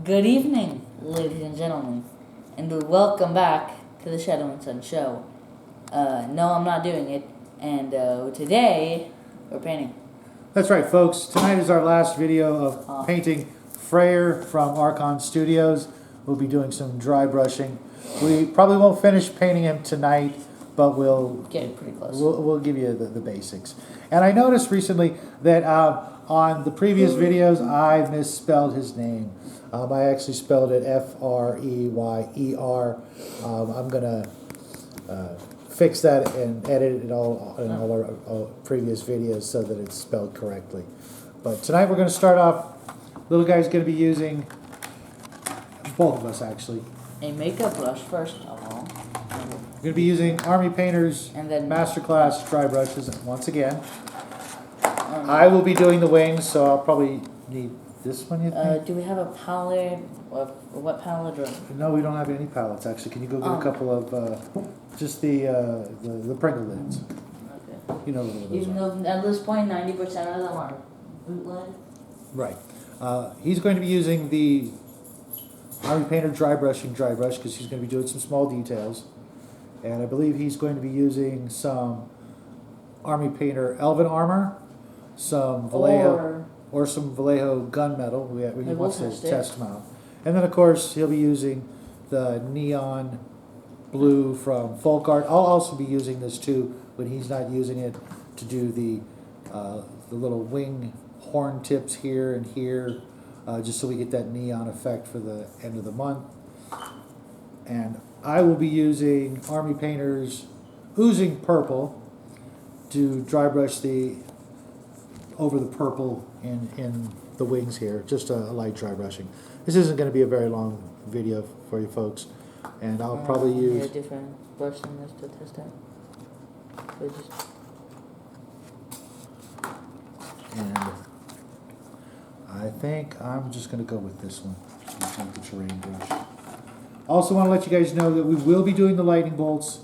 Good evening, ladies and gentlemen, and welcome back to the Shadow and Sun Show. No, I'm not doing it, and today we're painting. That's right, folks. Tonight is our last video of painting Freyr from Archon Studios. We'll be doing some dry brushing. We probably won't finish painting him tonight, but we'll Getting pretty close. We'll give you the basics. And I noticed recently that on the previous videos I misspelled his name. I actually spelled it Freyyer. I'm gonna fix that and edit it all in all our previous videos so that it's spelled correctly. But tonight we're going to start off. Little guy's going to be using, both of us actually, A makeup brush first of all. we're going to be using Army Painter's And then Masterclass dry brushes once again. I will be doing the wings, so I'll probably need this one, you think? do we have a palette? What palette? Or? No, we don't have any palettes actually. Can you go get a couple of just the Pringle lids? Okay. You know what those Even are. though at this point 90% of them are bootleg. Right. He's going to be using the Army Painter Drybrushing dry brush because he's going to be doing some small details. And I believe he's going to be using some Army Painter Elven Armor, some Vallejo, or some Vallejo gunmetal. He wants to test them out. And then, of course, he'll be using the neon blue from Folk Art. I'll also be using this too when he's not using it to do the little wing horn tips here and here, just so we get that neon effect for the end of the month. And I will be using Army Painter's Oozing Purple to dry brush over the purple in the wings here, just a light dry brushing. This isn't going to be a very long video for you folks, and I'll probably use a different brush than this to test it. And I think I'm just going to go with this one, the terrain brush. Also want to let you guys know that we will be doing the lightning bolts.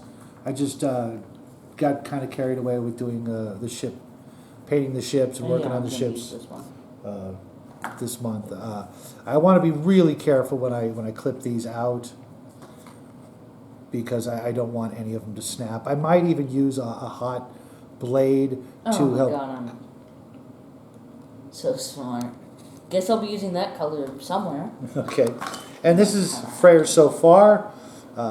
I just got kind of carried away with doing the ship, painting the ships and working on the ships this month. I want to be really careful when I clip these out because I don't want any of them to snap. I might even use a hot blade to help. God, I'm so smart. Guess I'll be using that color somewhere. Okay, and this is Freyr so far.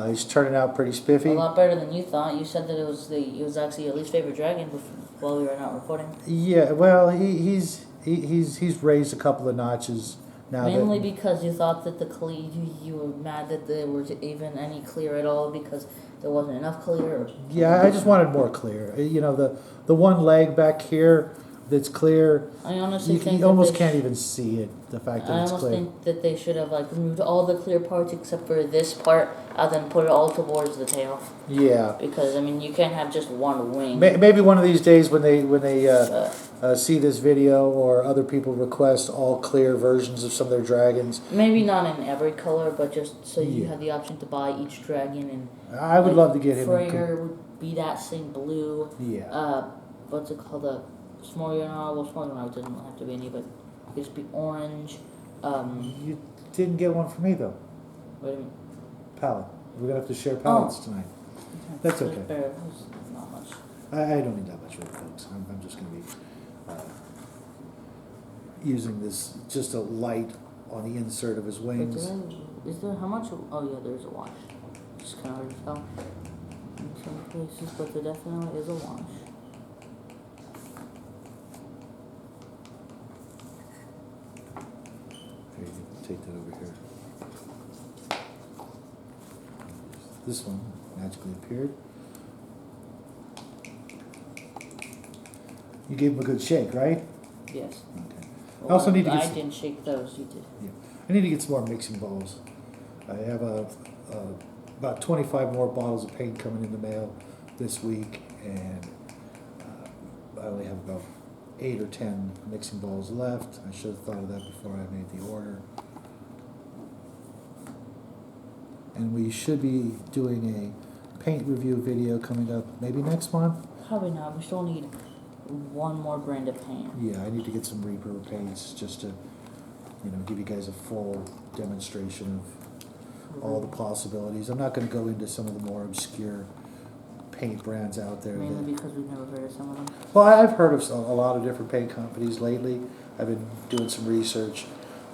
He's turning out pretty spiffy. A lot better than you thought. You said that it was actually your least favorite dragon while we were not recording. Yeah, well, he's raised a couple of notches now. Mainly because you thought that you were mad that there was even any clear at all because there wasn't enough clear. Yeah, I just wanted more clear. You know, the one leg back here that's clear. I honestly think you almost can't even see it. The fact that it's clear. I almost think that they should have removed all the clear parts except for this part, and then put it all towards the tail. Yeah. Because I mean, you can't have just one wing. Maybe one of these days when they see this video or other people request all clear versions of some of their dragons. Maybe not in every color, but just so you have the option to buy each dragon. And I would love to get him. Freyr would be that same blue. Yeah. What's it called? Smorgasbord. Well, Smorgasbord doesn't have to be any, but it just be orange. You didn't get one for me though. What do you mean? Palette. We're gonna have to share palettes tonight. That's okay. Not much. I don't need that much room, folks. I'm just gonna be using this just a light on the insert of his wings. Is there how much? Oh yeah, there's a wash. Just kind of hard to tell in some places, but there definitely is a wash. Here, you can take that over here. This one magically appeared. You gave him a good shake, right? Yes. Okay. Well, I also need to get I didn't shake those. You did. Yeah. I need to get some more mixing bowls. I have about 25 more bottles of paint coming in the mail this week, and I only have about 8 or 10 mixing bowls left. I should have thought of that before I made the order. And we should be doing a paint review video coming up maybe next month. Probably not. We still need one more brand of paint. Yeah, I need to get some Reaper paints just to give you guys a full demonstration of all the possibilities. I'm not going to go into some of the more obscure paint brands out there. Mainly because we've never heard of some of them. Well, I've heard of a lot of different paint companies lately. I've been doing some research,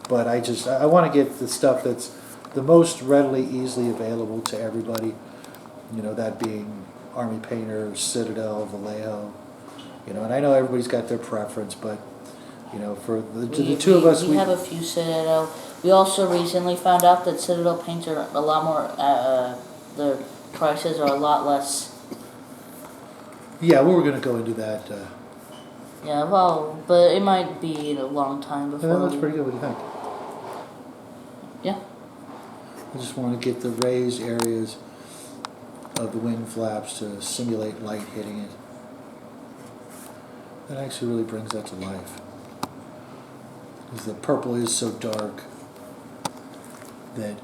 but I want to get the stuff that's the most readily, easily available to everybody. That being Army Painter, Citadel, Vallejo. And I know everybody's got their preference, but for the two of us, we have a few Citadel. We also recently found out that Citadel paints are a lot more. Their prices are a lot less. Yeah, we were going to go into that. Yeah, well, but it might be a long time before. Yeah, that looks pretty good. What do you think? Yeah. I just want to get the raised areas of the wing flaps to simulate light hitting it. That actually really brings that to life. Because the purple is so dark that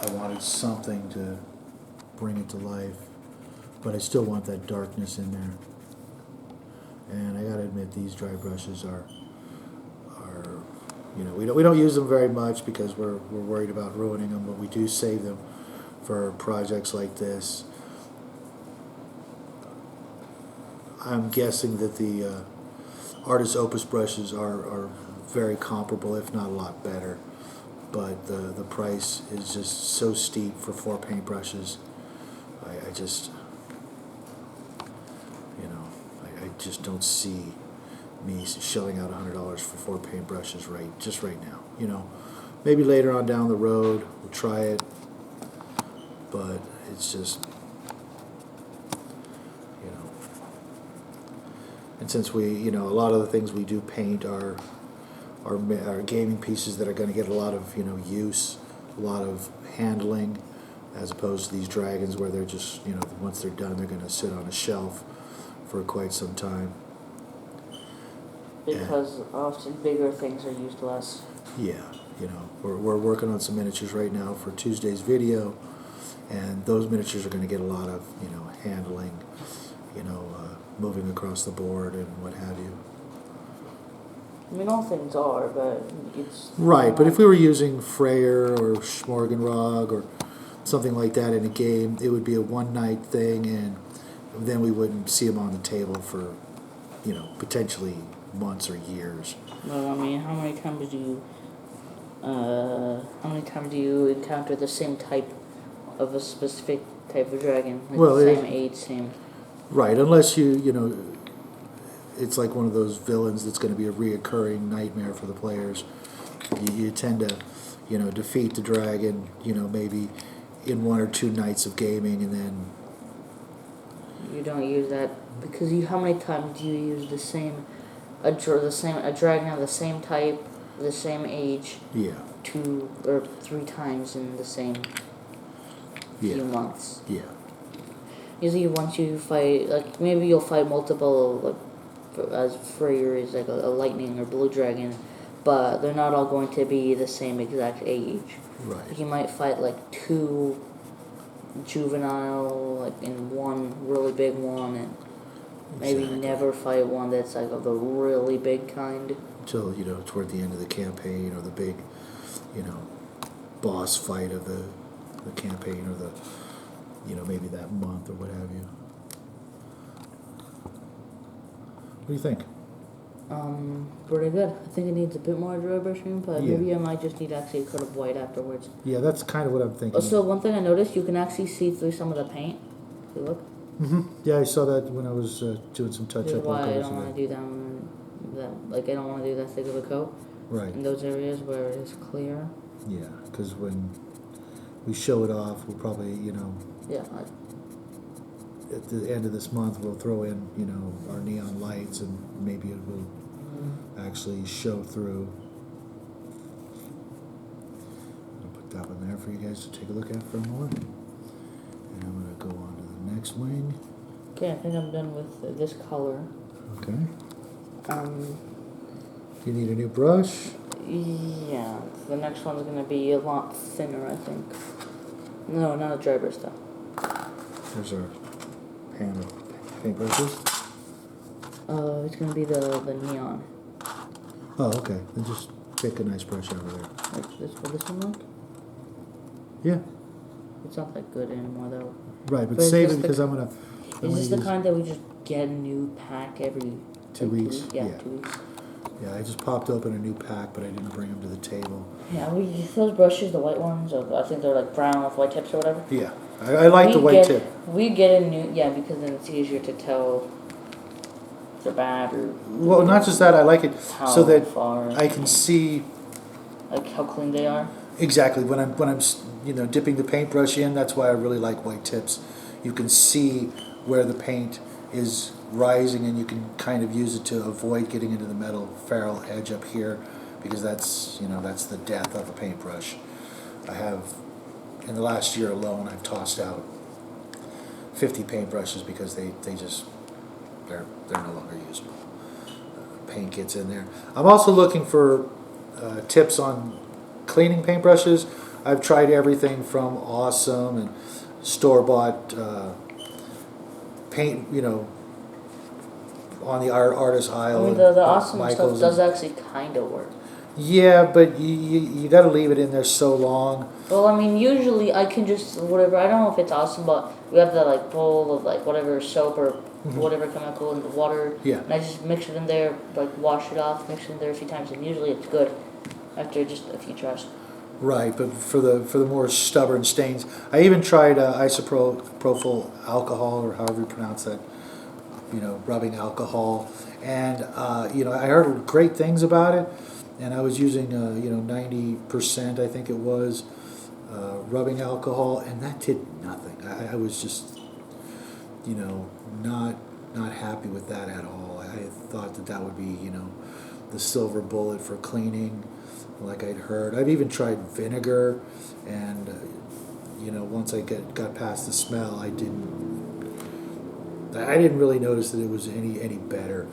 I wanted something to bring it to life, but I still want that darkness in there. And I gotta admit, these dry brushes are we don't use them very much because we're worried about ruining them, but we do save them for projects like this. I'm guessing that the Artist Opus brushes are very comparable, if not a lot better, but the price is just so steep for 4 paintbrushes. I just don't see me shelling out $100 for 4 paintbrushes right now. Maybe later on down the road we'll try it, but it's just and since we a lot of the things we do paint are gaming pieces that are going to get a lot of use, a lot of handling, as opposed to these dragons where they're just once they're done they're going to sit on a shelf for quite some time. Because often bigger things are used less. Yeah, we're working on some miniatures right now for Tuesday's video, and those miniatures are going to get a lot of handling, moving across the board and what have you. I mean, all things are, but it's right. But if we were using Freyr or Schmorgenrog or something like that in a game, it would be a one-night thing, and then we wouldn't see them on the table for potentially months or years. Well, I mean, how many times do you encounter the same type of a specific type of dragon? Like Well, the same age, same. Right, unless it's like one of those villains that's going to be a reoccurring nightmare for the players. You tend to, defeat the dragon, maybe in 1 or 2 nights of gaming, and then You don't use that because how many times do you use a dragon of the same type, the same age? Yeah. 2 or 3 times in the same few months. Yeah. Usually, once you fight, like maybe you'll fight multiple, as Freyr is like a lightning or blue dragon, but they're not all going to be the same exact age. Right. Like you might fight like 2 juvenile, like in 1 really big one, and maybe never fight one that's like of the really big kind. Until, toward the end of the campaign or the big, boss fight of the campaign or the, maybe that month or what have you. What do you think? Pretty good. I think it needs a bit more drybrushing, but maybe I might just need actually a coat of white afterwards. Yeah, that's kind of what I'm thinking. So one thing I noticed, you can actually see through some of the paint. See, look. Yeah, I saw that when I was doing some touch-up. That's why I don't want to do I don't want to do that thick of a coat. Right. In those areas where it is clear. Yeah, because when we show it off, we'll probably, Yeah. at the end of this month, we'll throw in, our neon lights, and maybe it will actually show through. I'll put that one there for you guys to take a look at for a moment. And I'm going to go on to the next wing. Okay, I think I'm done with this color. Okay. You need a new brush? Yeah, the next one's going to be a lot thinner, I think. No, not a dry brush though. There's our pan of paintbrushes. It's going to be the neon. Oh, okay. Then just pick a nice brush out of there. Like this one like? Yeah. It's not that good anymore though. Right, but But save is it this because I'm Is this the use kind that we just get a new pack every 2 weeks. Yeah, 2 weeks. Yeah, I just popped open a new pack, but I didn't bring them to the table. Yeah, those brushes, the white ones, I think they're like brown with white tips or whatever. Yeah, I like the white tip. We get a new, because then it's easier to tell if they're bad or. Well, not just that, I like it so that far, I can see like how clean they are. exactly when I'm dipping the paintbrush in. That's why I really like white tips. You can see where the paint is rising, and you can kind of use it to avoid getting into the metal ferrule edge up here, because that's the death of a paintbrush. I have, in the last year alone, I've tossed out 50 paintbrushes because they're no longer usable. Paint gets in there. I'm also looking for tips on cleaning paintbrushes. I've tried everything from Awesome and store-bought paint, on the artist aisle. I mean, the Awesome stuff does actually kind of work. Yeah, but you got to leave it in there so long. Well, I mean, usually I can just whatever. I don't know if it's Awesome, but we have the bowl of whatever soap or whatever chemical in the water. Yeah. And I just mix it in there, wash it off, mix it in there a few times, and usually it's good after just a few tries. Right, but for the more stubborn stains, I even tried isopropyl alcohol, or however you pronounce that, rubbing alcohol, and I heard great things about it, and I was using 90%, I think it was, rubbing alcohol, and that did nothing. I was just not happy with that at all. I thought that would be the silver bullet for cleaning, like I'd heard. I've even tried vinegar, and once I got past the smell, I didn't really notice that it was any better.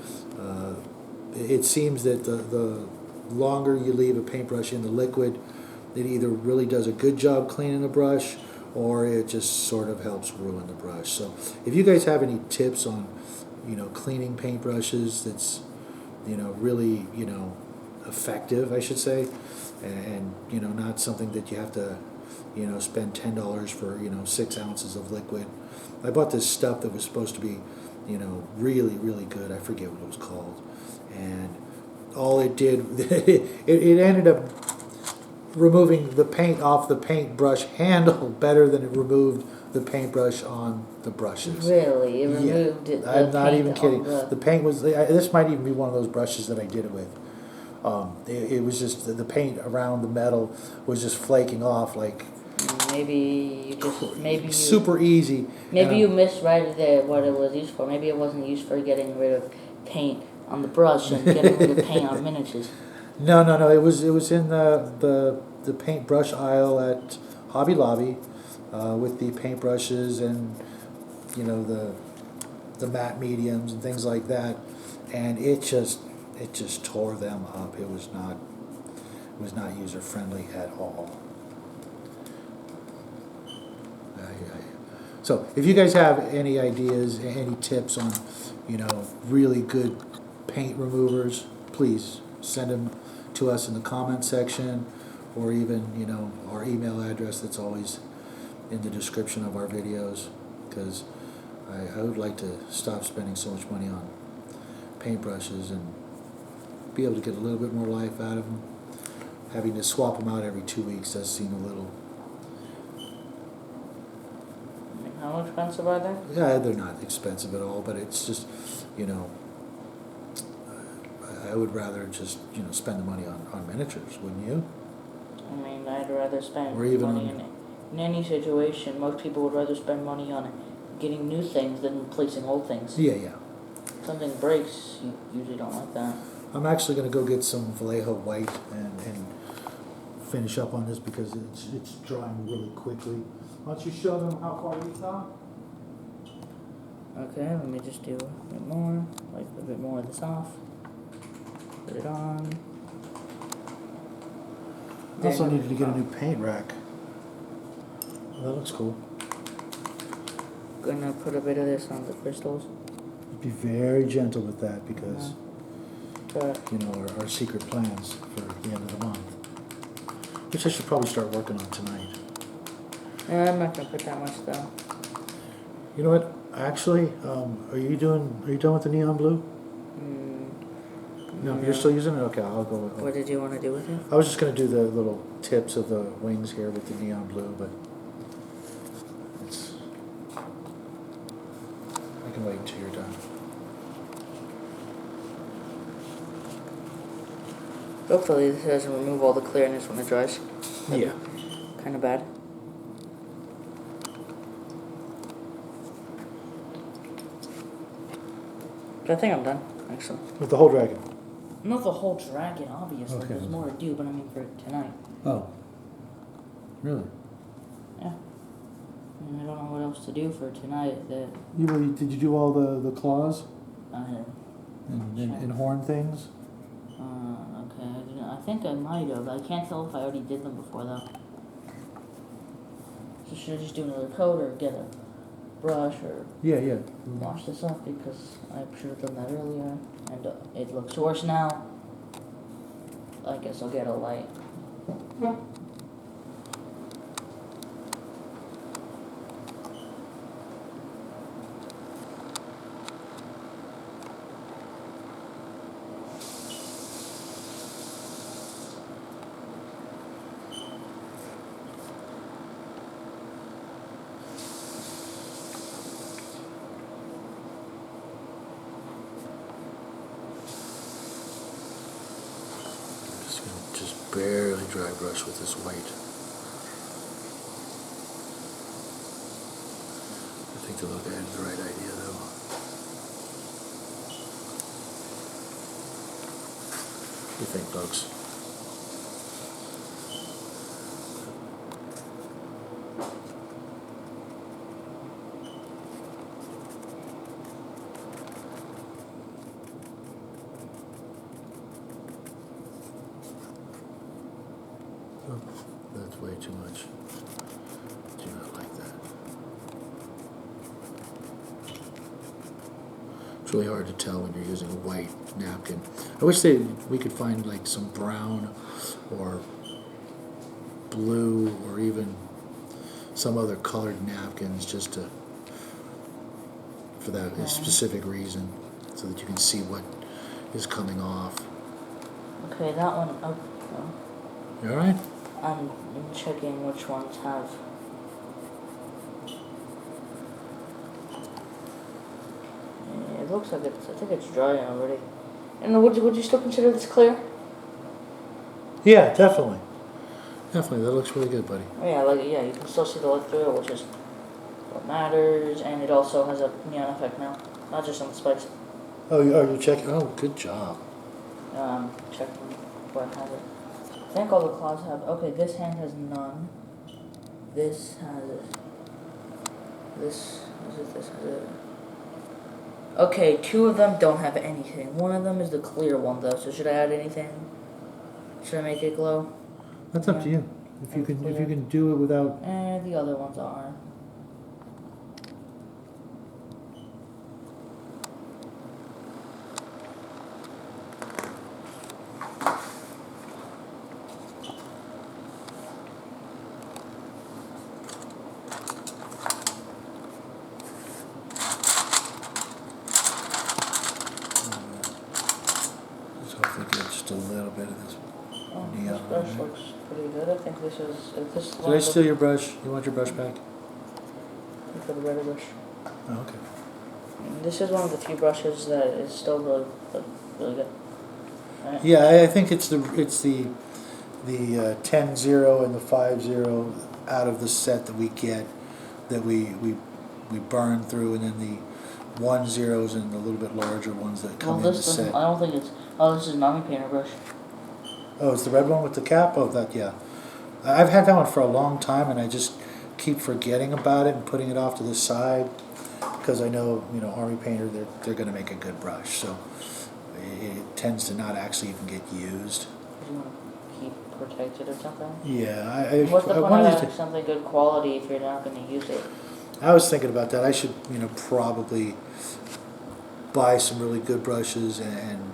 It seems that the longer you leave a paintbrush in the liquid, it either really does a good job cleaning the brush, or it just sort of helps ruin the brush. So if you guys have any tips on cleaning paintbrushes that's really effective, I should say, and not something that you have to spend $10 for 6 ounces of liquid. I bought this stuff that was supposed to be really, really good. I forget what it was called, and all it did it ended up removing the paint off the paintbrush handle better than it removed the paintbrush on the brushes. Really? It removed it? I'm not even kidding. The paint was, this might even be one of those brushes that I did it with. It was just, the paint around the metal was just flaking off super easy. Maybe you misread what it was used for. Maybe it wasn't used for getting rid of paint on the brush and getting rid of paint on miniatures. No. It was in the paintbrush aisle at Hobby Lobby, with the paintbrushes and the matte mediums and things like that, and it just tore them up. It was not user friendly at all. So if you guys have any ideas, any tips on really good paint removers, please send them to us in the comment section, or even our email address that's always in the description of our videos, because I would like to stop spending so much money on paintbrushes and be able to get a little bit more life out of them. Having to swap them out every 2 weeks does seem a little... How expensive are they? Yeah, they're not expensive at all, but it's just, I would rather just, spend the money on miniatures, wouldn't you? I mean, I'd rather spend Or even money in any situation. Most people would rather spend money on getting new things than replacing old things. Yeah. If something breaks, you usually don't like that. I'm actually going to go get some Vallejo white and finish up on this, because it's drying really quickly. Why don't you show them how far you've gone? Okay, let me just do a bit more, a bit more of this off. Put it on. I also needed to get a new paint rack. Well, that looks cool. Gonna put a bit of this on the crystals. Be very gentle with that, because our secret plans for the end of the month. Which I should probably start working on tonight. I'm not gonna put that much though. You know what? Actually, are you done with the neon blue? No, you're still using it? Okay, I'll go with it. What did you want to do with it? I was just going to do the little tips of the wings here with the neon blue, but it's, I can wait until you're done. Hopefully this doesn't remove all the clearness when it dries. Yeah. Kind of bad. But I think I'm done, actually. With the whole dragon? Not the whole dragon, obviously. Okay. There's more to do, but I mean for tonight. Oh. Really? Yeah. And I don't know what else to do for tonight. Did you do all the claws? And horn things? okay. I think I might have. I can't tell if I already did them before, though. So should I just do another coat or get a brush or Yeah. wash this up? Because I should have done that earlier. And it looks worse now. I guess I'll get a light. Just barely dry brush with this white. I think the look I had the right idea though. What do you think, folks? Oh, that's way too much. Do not like that. It's really hard to tell when you're using a white napkin. I wish we could find like some brown or blue or even some other colored napkins just for that specific reason, so that you can see what is coming off. Okay, that one. Oh, You all right? I'm checking which ones have. Yeah, it looks like it's. I think it's dry already. And would you still consider this clear? Yeah, definitely. Definitely, that looks really good, buddy. Oh, yeah, you can still see the light through it, which is what matters, and it also has a neon effect now, not just on the spikes. Oh, you're checking. Oh, good job. Checking what has it. I think all the claws have. Okay, this hand has none. This has it. This has it. Okay, two of them don't have anything. One of them is the clear one though. So should I add anything? Should I make it glow? That's up to you. If you can do it without. The other ones are. Just hopefully get just a little bit of this neon. This brush looks pretty good. I think this is. If this Did I steal your brush? You want your brush back? For the red brush. Oh, okay. This is one of the few brushes that is still really good. Right. Yeah, I think it's the 10-0 and the 5-0 out of the set that we get, that we burn through, and then the 1-0s and the little bit larger ones that come in the set. I don't think it's. Oh, this is an army painter brush. Oh, it's the red one with the cap? Oh, that, yeah. I've had that one for a long time, and I just keep forgetting about it and putting it off to the side, because I know, Army Painter, they're going to make a good brush, so it tends to not actually even get used. You want to keep protected or something? Yeah, What's the I point wanted of to. having something good quality if you're not going to use it? I was thinking about that. I should, probably buy some really good brushes and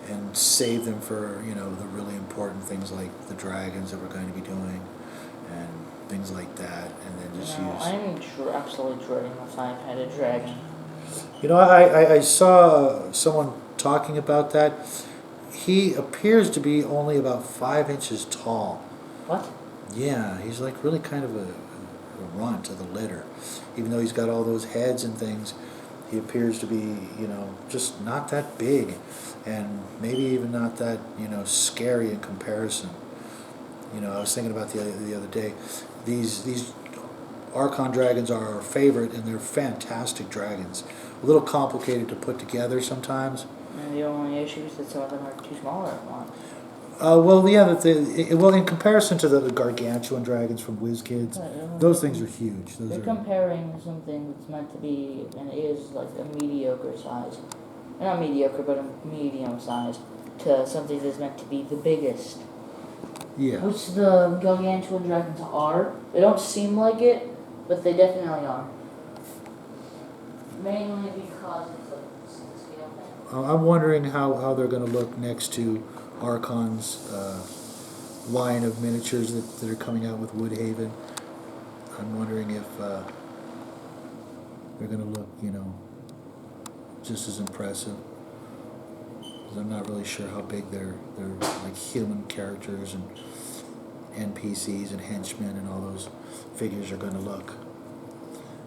and save them for, you know, the really important things like the dragons that we're going to be doing and things like that, and then just use. I'm absolutely dreading the 5-headed dragon. You know, I saw someone talking about that. He appears to be only about 5 inches tall. What? Yeah, he's like really kind of a runt of the litter. Even though he's got all those heads and things, he appears to be, you know, just not that big, and maybe even not that, you know, scary in comparison. You know, I was thinking about the other day, these Archon dragons are our favorite, and they're fantastic dragons. A little complicated to put together sometimes. And the only issue is that some of them are too small or what? Well, yeah, well, in comparison to the gargantuan dragons from WizKids, those things are huge. They're comparing something that's meant to be and is like a mediocre size, not mediocre, but a medium size, to something that's meant to be the biggest. Yeah. Which the gargantuan dragons are. They don't seem like it, but they definitely are. Mainly because it's a scale thing. I'm wondering how they're going to look next to Archon's line of miniatures that are coming out with Woodhaven. I'm wondering if they're going to look, you know, just as impressive. 'Cause I'm not really sure how big their like human characters and NPCs and henchmen and all those figures are going to look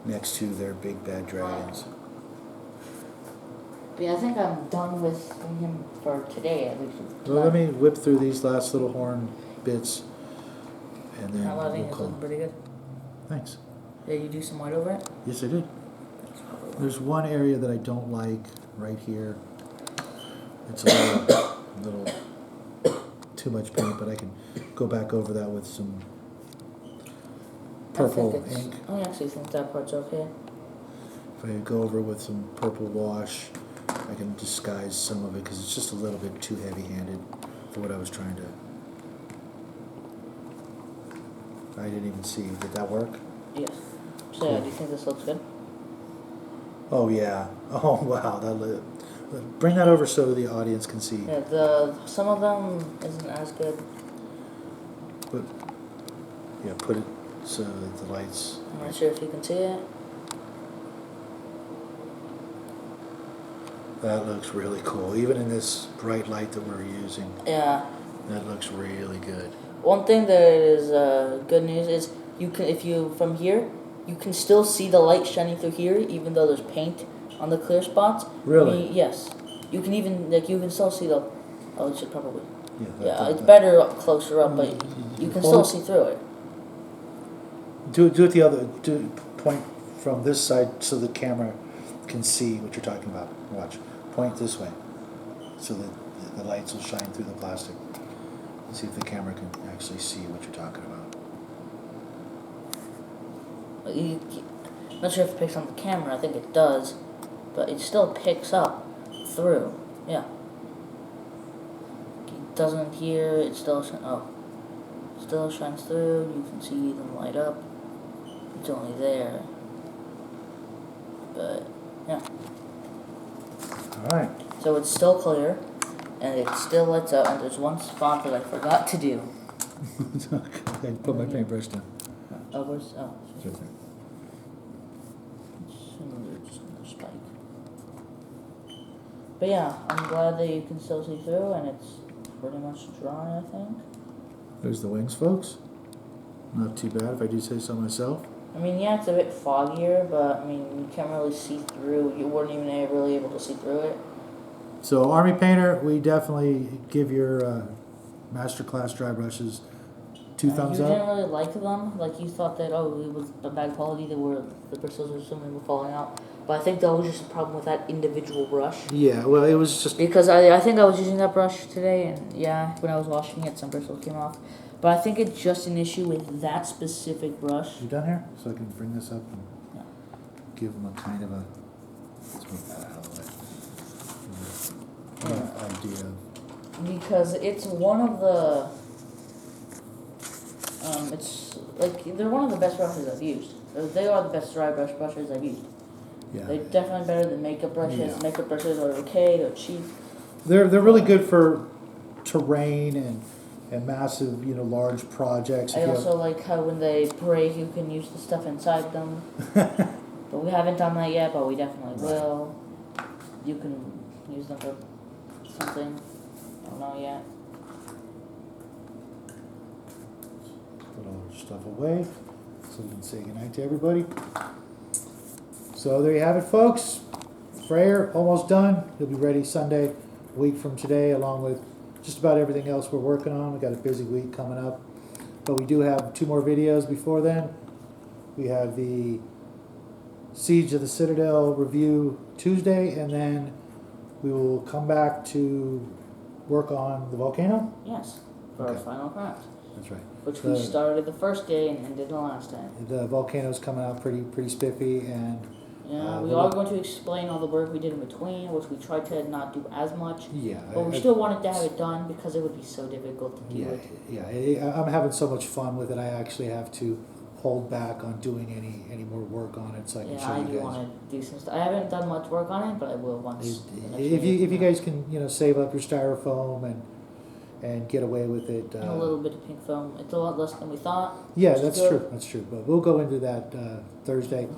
next to their big bad dragons. But yeah, I think I'm done with him for today at least. Well, let me whip through these last little horn bits, and then That lighting we'll is call. looking pretty good. Thanks. Did you do some white over it? Yes, I did. There's one area that I don't like right here. It's a little too much paint, but I can go back over that with some purple ink. I actually think that part's okay. If I go over with some purple wash, I can disguise some of it because it's just a little bit too heavy-handed for what I was trying to. I didn't even see. Did that work? Yes. So Cool. do you think this looks good? Oh yeah. Oh wow. Bring that over so the audience can see. Yeah, some of them isn't as good. Put it so that the lights. I'm not sure if you can see it. That looks really cool. Even in this bright light that we're using, Yeah. that looks really good. One thing that is good news is you can, if you from here, you can still see the light shining through here, even though there's paint on the clear spots. Really? Yes. You can even you can still see the. Oh, it should probably. Yeah. It's better up closer up, but you can still Hold- see through it. Do it the other. Point from this side so the camera can see what you're talking about. Watch. Point this way, so that the lights will shine through the plastic. See if the camera can actually see what you're talking about. I'm not sure if it picks on the camera. I think it does, but it still picks up through. Yeah. It doesn't here. It still still shines through. You can see them light up. It's only there. But yeah. All right. So it's still clear, and it still lights up. And there's one spot that I forgot to do. I put my paintbrush down. Oh, where's It's right there. Just another spike. But yeah, I'm glad that you can still see through, and it's pretty much dry, I think. There's the wings, folks. Not too bad if I do say so myself. I mean, yeah, it's a bit foggier, but I mean, you can't really see through. You weren't even really able to see through it. So, Army Painter, we definitely give your masterclass dry brushes 2 thumbs You up. didn't really like them. Like, you thought that, it was a bad quality, the bristles or something were falling out. But I think that was just a problem with that individual brush. Yeah, well, it was just. Because I think I was using that brush today, and yeah, when I was washing it, some bristles came off. But I think it's just an issue with that specific brush. You done here? So I can bring this up and Yeah. give them a kind of a. Let's move that out of the way. Idea. Because it's one of the. It's like they're one of the best brushes I've used. They are the best dry brush brushes I've used. Yeah. They're definitely better than makeup brushes. Yeah. Makeup brushes are okay, they're cheap. They're really good for terrain and massive, large projects. I also like how when they break, you can use the stuff inside them. But we haven't done that yet, but we definitely will. You can use them for something. I don't know yet. Put all our stuff away so we can say goodnight to everybody. So there you have it, folks. Freyr, almost done. He'll be ready Sunday, a week from today, along with just about everything else we're working on. We've got a busy week coming up. But we do have 2 more videos before then. We have the Siege of the Citadel review Tuesday, and then we will come back to work on the volcano. Yes, for our final craft. That's right. Which we started the first day and ended the last day. The volcano's coming out pretty spiffy, and yeah, we are going to explain all the work we did in between, which we tried to not do as much. Yeah, but we still wanted to have it done because it would be so difficult to do it. Yeah, I'm having so much fun with it. I actually have to hold back on doing any more work on it, so I can show you guys. I do want to do some stuff. I haven't done much work on it, but I will once. If you guys can save up your styrofoam and get away with it. And a little bit of pink foam. It's a lot less than we thought. Yeah, that's true. That's true. But we'll go into that Thursday.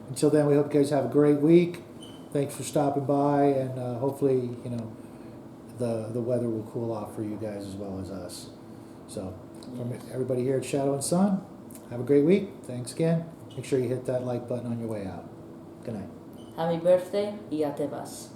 Until then, we hope you guys have a great week. Thanks for stopping by, and hopefully, the weather will cool off for you guys as well as us. So, from everybody here at Shadow and Sun, have a great week. Thanks again. Make sure you hit that like button on your way out. Good night. Happy birthday, y a te vas.